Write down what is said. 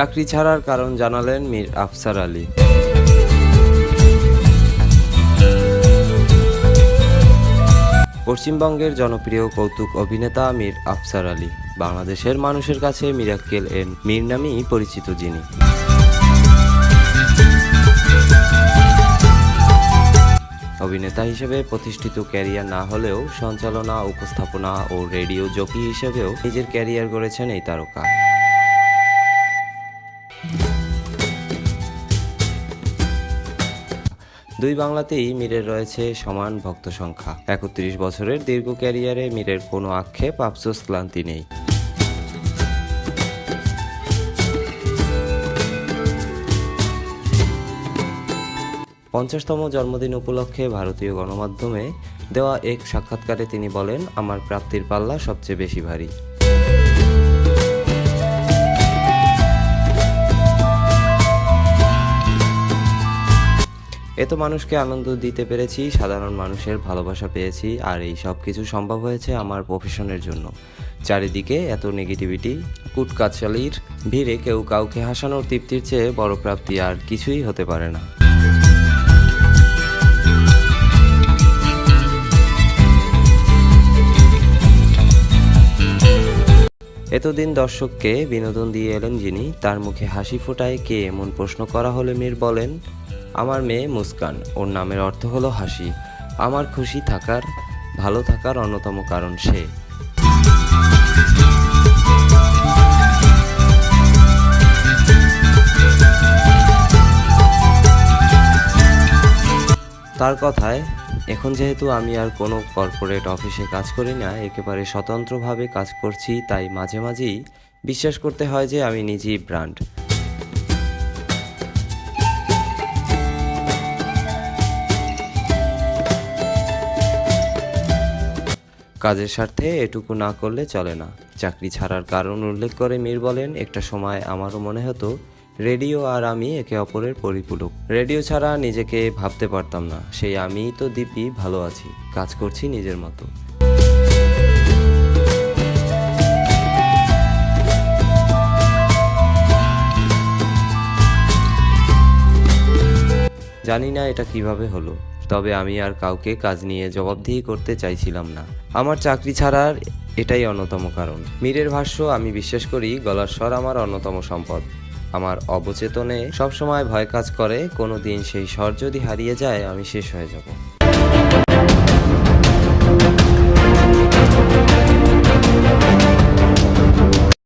চাকরি ছাড়ার কারণ জানালেন মীর আফসার আলী। পশ্চিমবঙ্গের জনপ্রিয় কৌতুক অভিনেতা মীর আফসার আলী। বাংলাদেশের মানুষের কাছে মিরাক্কেল এর মীর নামেই পরিচিত যিনি। অভিনেতা হিসেবে প্রতিষ্ঠিত ক্যারিয়ার না হলেও সঞ্চালনা, উপস্থাপনা ও রেডিও জকি হিসেবেও নিজের ক্যারিয়ার গড়েছেন এই তারকা। দুই বাংলাতেই মীরের রয়েছে সমান ভক্ত সংখ্যা। ৩১ বছরের দীর্ঘ ক্যারিয়ারে মীরের কোনো আক্ষেপ, আফসোস, ক্লান্তি নেই। পঞ্চাশতম জন্মদিন উপলক্ষে ভারতীয় গণমাধ্যমে দেওয়া এক সাক্ষাৎকারে তিনি বলেন, আমার প্রাপ্তির পাল্লা সবচেয়ে বেশি ভারী। এত মানুষকে আনন্দ দিতে পেরেছি, সাধারণ মানুষের ভালোবাসা পেয়েছি, আর এই সব কিছু সম্ভব হয়েছে আমার প্রফেশনের জন্য। চারিদিকে এত নেগেটিভিটি, কুটকাচালির ভিড়ে কেউ কাউকে হাসানোর তৃপ্তির চেয়ে বড় প্রাপ্তি আর কিছুই হতে পারে না। এতদিন দর্শককে বিনোদন দিয়ে এলেন যিনি, তার মুখে হাসি ফোটায় কে এমন প্রশ্ন করা হলে মীর বলেন, আমার মেয়ে মুস্কান, ওর নামের অর্থ হলো হাসি। আমার খুশি থাকার, ভালো থাকার অন্যতম কারণ সে। তার কথায়, এখন যেহেতু আমি আর কোনো কর্পোরেট অফিসে কাজ করি না, একেবারে স্বতন্ত্রভাবে কাজ করছি, তাই মাঝে মাঝেই বিশ্বাস করতে হয় যে আমি নিজেই ব্র্যান্ড। কাজের স্বার্থে এটুকু না করলে চলে না। চাকরি ছাড়ার কারণ উল্লেখ করে মীর বলেন, একটা সময় আমারও মনে হতো রেডিও আর আমি একে অপরের পরিপূরক। রেডিও ছাড়া নিজেকে ভাবতে পারতাম না। সেই আমিই তো দিব্যি ভালো আছি, কাজ করছি নিজের মতো। জানি না এটা কিভাবে হলো, তবে আমি আর কাউকে কাজ নিয়ে জবাবদিহি করতে চাইছিলাম না। আমার চাকরি ছাড়ার এটাই অন্যতম কারণ। মীরের ভাষ্য, আমি বিশ্বাস করি গলার স্বর আমার অন্যতম সম্পদ। আমার অবচেতনে সবসময় ভয় কাজ করে, কোনো দিন সেই স্বর যদি হারিয়ে যায় আমি শেষ হয়ে যাব।